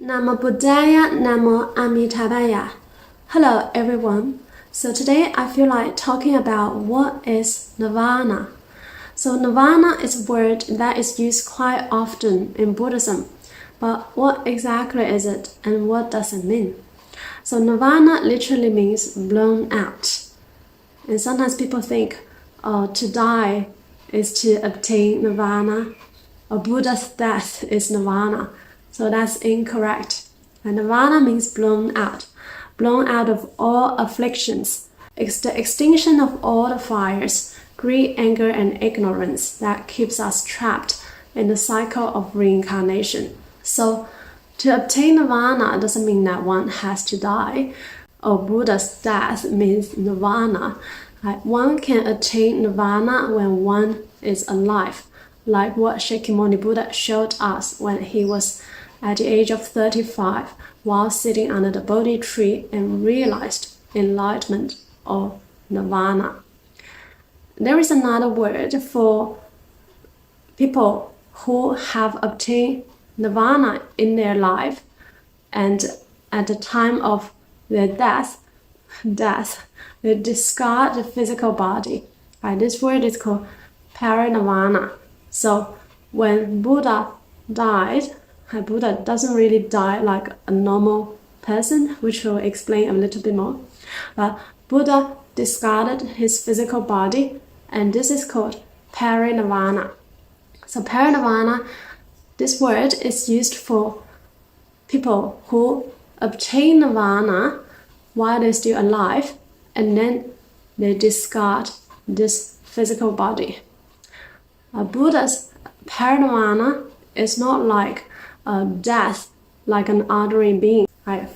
Namo Buddhaya, Namo Amitabhaya. Hello everyone. So today I feel like talking about what is nirvana. So nirvana is a word that is used quite often in Buddhism. But what exactly is it and what does it mean? So nirvana literally means blown out. And sometimes people think, to die is to obtain nirvana, or Buddha's death is nirvana. So that's incorrect. And nirvana means blown out of all afflictions. It's the extinction of all the fires, greed, anger, and ignorance that keeps us trapped in the cycle of reincarnation. So to obtain nirvana doesn't mean that one has to die, or Buddha's death means nirvana. One can attain nirvana when one is alive, like what Shakyamuni Buddha showed us when he was at the age of 35 while sitting under the Bodhi tree and realized enlightenment or nirvana. There is another word for people who have obtained nirvana in their life and at the time of their death, they discard the physical body. This word is called parinirvana. So when Buddha died, Buddha doesn't really die like a normal person, which we'll explain a little bit more. But Buddha discarded his physical body, and this is called parinirvana. So parinirvana, this word is used for people who obtain nirvana while they're still alive, and then they discard this physical body. Buddha's parinirvana is not like death, like an ordinary being.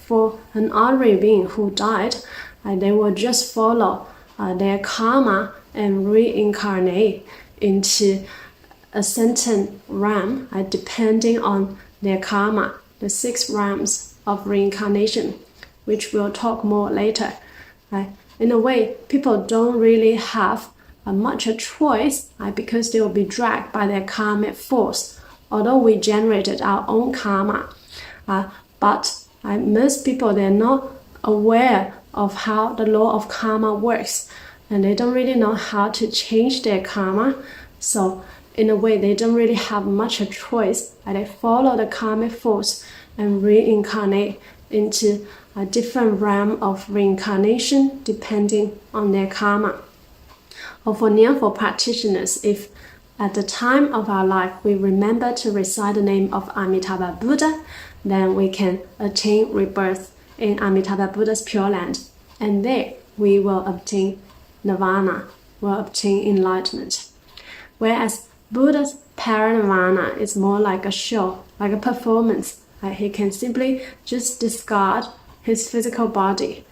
For an ordinary being who died, they will just follow their karma and reincarnate into a certain realm, depending on their karma, the 6 realms of reincarnation, which we'll talk more later. In a way, people don't really have much a choice because they will be dragged by their karmic force, although we generated our own karma. But most people, they're not aware of how the law of karma works, and they don't really know how to change their karma. So in a way, they don't really have much a choice. They follow the karmic force and reincarnate into a different realm of reincarnation depending on their karma. Or for near-fall practitioners, if at the time of our life we remember to recite the name of Amitabha Buddha, then we can attain rebirth in Amitabha Buddha's Pure Land, and there we will obtain nirvana, will obtain enlightenment. Whereas Buddha's parinirvana is more like a show, like a performance. He can simply just discard his physical body.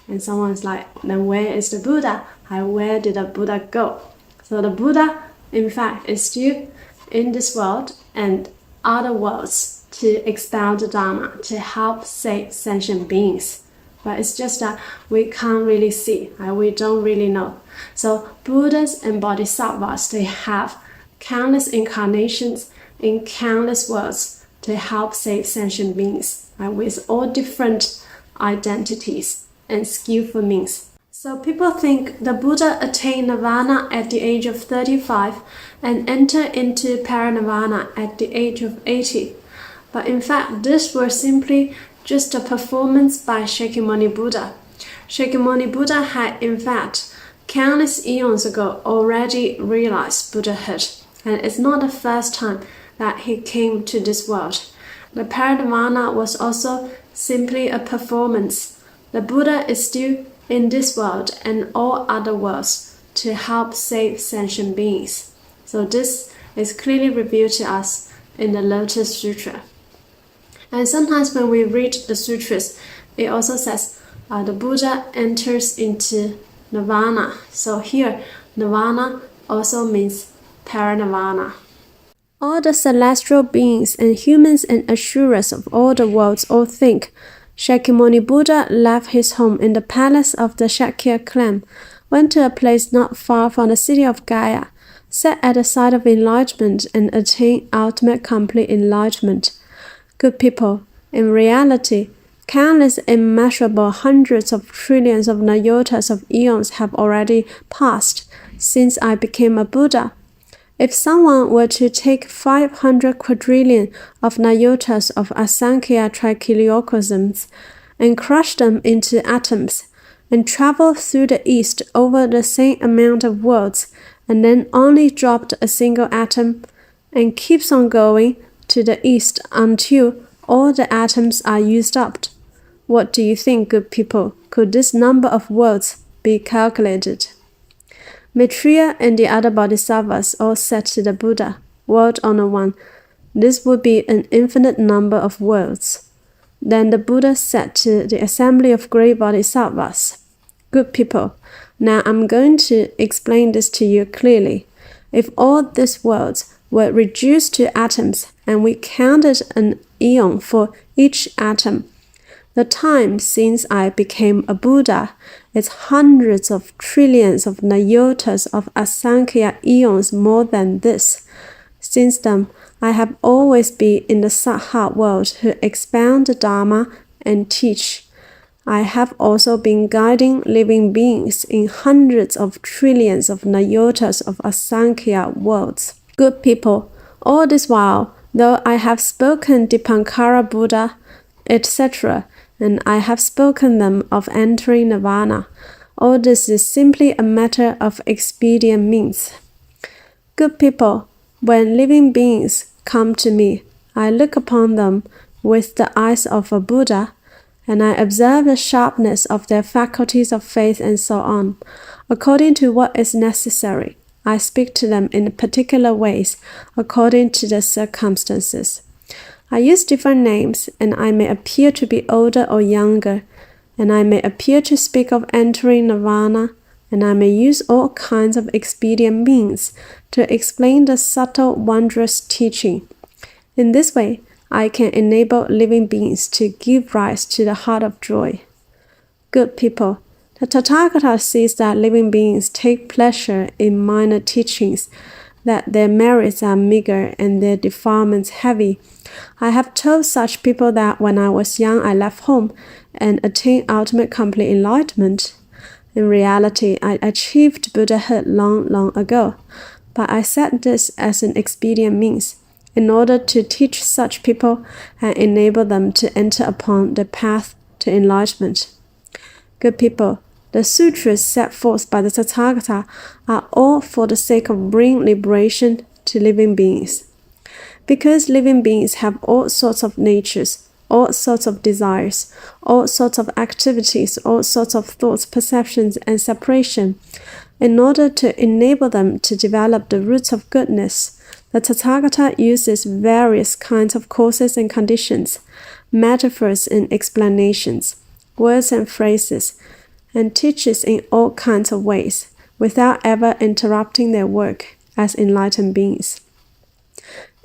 And someone's like, then where is the Buddha? Where did the Buddha go? So the Buddha, in fact, is still in this world and other worlds to expound the Dharma, to help save sentient beings. But it's just that we can't really see, we don't really know. So Buddhas and Bodhisattvas, they have countless incarnations in countless worlds to help save sentient beings, with all different identities and skillful means. So people think the Buddha attained nirvana at the age of 35 and entered into parinirvana at the age of 80. But in fact, this was simply just a performance by Shakyamuni Buddha. Shakyamuni Buddha had, in fact, countless eons ago already realized Buddhahood, and it's not the first time that he came to this world. The parinirvana was also simply a performance. The Buddha is still in this world and all other worlds to help save sentient beings. So this is clearly revealed to us in the Lotus Sutra. And sometimes when we read the sutras, it also says the Buddha enters into nirvana. So here, nirvana also means parinirvana. All the celestial beings and humans and asuras of all the worlds all think Shakyamuni Buddha left his home in the palace of the Shakya clan, went to a place not far from the city of Gaya, sat at the side of enlightenment and attained ultimate complete enlightenment. Good people, In reality, countless immeasurable hundreds of trillions of nyotas of eons have already passed since I became a Buddha. If someone were to take 500 quadrillion of nyotas of Asankhya trichiliocosms and crush them into atoms, and travel through the East over the same amount of worlds, and then only dropped a single atom, and keeps on going to the East until all the atoms are used up. What do you think, good people? Could this number of worlds be calculated? Maitreya and the other bodhisattvas all said to the Buddha, World Owner One, this would be an infinite number of worlds. Then the Buddha said to the assembly of great bodhisattvas, Good people, now I'm going to explain this to you clearly. If all these worlds were reduced to atoms and we counted an eon for each atom, the time since I became a Buddha is hundreds of trillions of nyotas of Asankhya eons more than this. Since then, I have always been in the Saha world to expound the Dharma and teach. I have also been guiding living beings in hundreds of trillions of nyotas of Asankhya worlds. Good people, all this while, though I have spoken Dipankara Buddha, etc., and I have spoken them of entering nirvana, all this is simply a matter of expedient means. Good people, when living beings come to me, I look upon them with the eyes of a Buddha, and I observe the sharpness of their faculties of faith and so on. According to what is necessary, I speak to them in particular ways, according to the circumstances. I use different names, and I may appear to be older or younger, and I may appear to speak of entering nirvana, and I may use all kinds of expedient means to explain the subtle, wondrous teaching. In this way, I can enable living beings to give rise to the heart of joy. Good people, the Tathagata sees that living beings take pleasure in minor teachings, that their merits are meager and their defilements heavy. I have told such people that when I was young I left home and attained ultimate complete enlightenment. In reality, I achieved Buddhahood long ago, but I said this as an expedient means, in order to teach such people and enable them to enter upon the path to enlightenment. Good people, the sutras set forth by the Tathagata are all for the sake of bringing liberation to living beings. Because living beings have all sorts of natures, all sorts of desires, all sorts of activities, all sorts of thoughts, perceptions, and separation, in order to enable them to develop the roots of goodness, the Tathagata uses various kinds of causes and conditions, metaphors and explanations, words and phrases, and teaches in all kinds of ways, without ever interrupting their work as enlightened beings.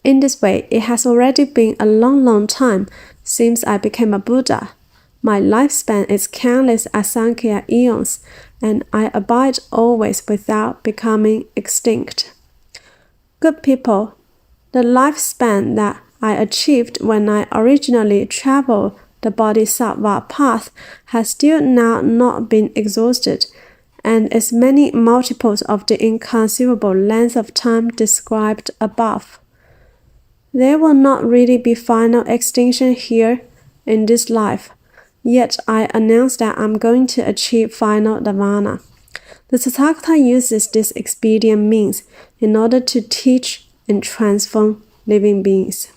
In this way, it has already been a long time since I became a Buddha. My lifespan is countless Asankhya eons, and I abide always without becoming extinct. Good people, the lifespan that I achieved when I originally traveled the Bodhisattva path has still now not been exhausted, and is many multiples of the inconceivable length of time described above. There will not really be final extinction here in this life, yet I announce that I'm going to achieve final nirvana. The Tathagata uses this expedient means in order to teach and transform living beings.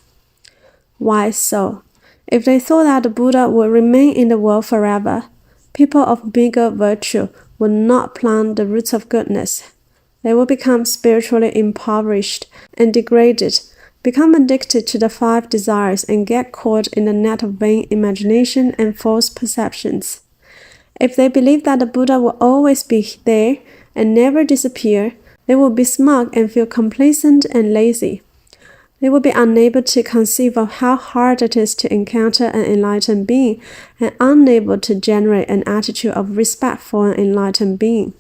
Why so? If they thought that the Buddha would remain in the world forever, people of bigger virtue would not plant the roots of goodness. They will become spiritually impoverished and degraded, become addicted to the 5 desires, and get caught in the net of vain imagination and false perceptions. If they believe that the Buddha will always be there and never disappear, they will be smug and feel complacent and lazy. They will be unable to conceive of how hard it is to encounter an enlightened being, and unable to generate an attitude of respect for an enlightened being.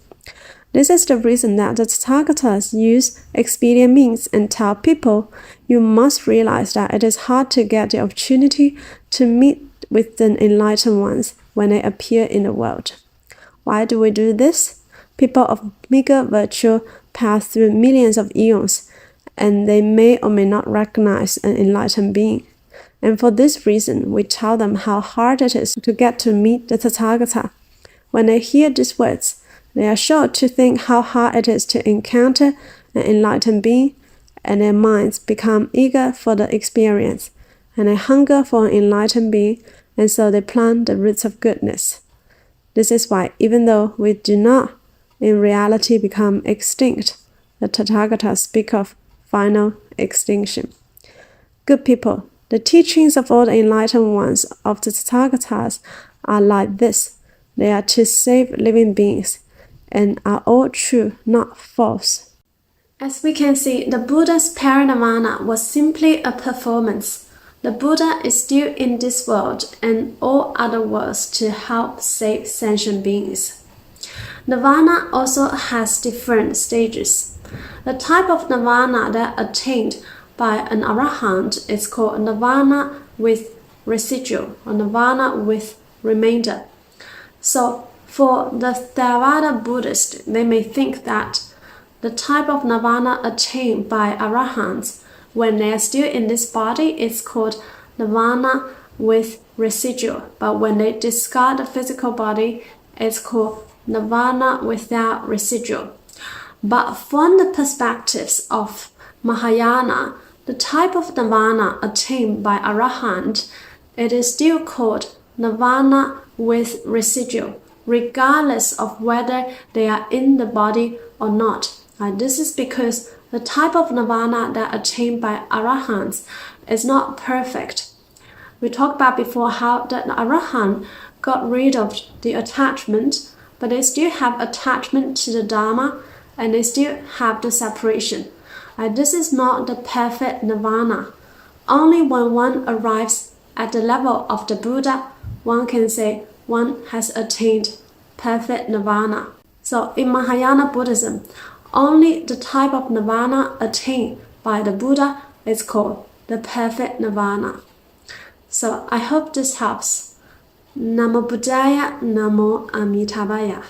This is the reason that the Tathagatas use expedient means and tell people, you must realize that it is hard to get the opportunity to meet with the enlightened ones when they appear in the world. Why do we do this? People of meager virtue pass through millions of eons, and they may or may not recognize an enlightened being. And for this reason, we tell them how hard it is to get to meet the Tathagata. When they hear these words, they are sure to think how hard it is to encounter an enlightened being, and their minds become eager for the experience, and they hunger for an enlightened being, and so they plant the roots of goodness. This is why, even though we do not in reality become extinct, the Tathagatas speak of final extinction. Good people, the teachings of all the enlightened ones of the Tathagatas are like this. They are to save living beings, and are all true, not false. As we can see, the Buddha's parinirvana was simply a performance. The Buddha is still in this world and all other worlds to help save sentient beings. Nirvana also has different stages. The type of nirvana that attained by an arahant is called nirvana with residual or nirvana with remainder. So for the Theravada Buddhists, they may think that the type of nirvana attained by arahants when they are still in this body is called nirvana with residual, but when they discard the physical body, it's called nirvana without residual. But from the perspectives of Mahayana, the type of nirvana attained by arahant, it is still called nirvana with residual, regardless of whether they are in the body or not. This is because the type of nirvana that attained by arahants is not perfect. We talked about before how the arahant got rid of the attachment, but they still have attachment to the Dharma, and they still have the separation. This is not the perfect nirvana. Only when one arrives at the level of the Buddha, one can say one has attained perfect nirvana. So in Mahayana Buddhism, only the type of nirvana attained by the Buddha is called the perfect nirvana. So I hope this helps. Namo Buddhaya, Namo Amitabhaya.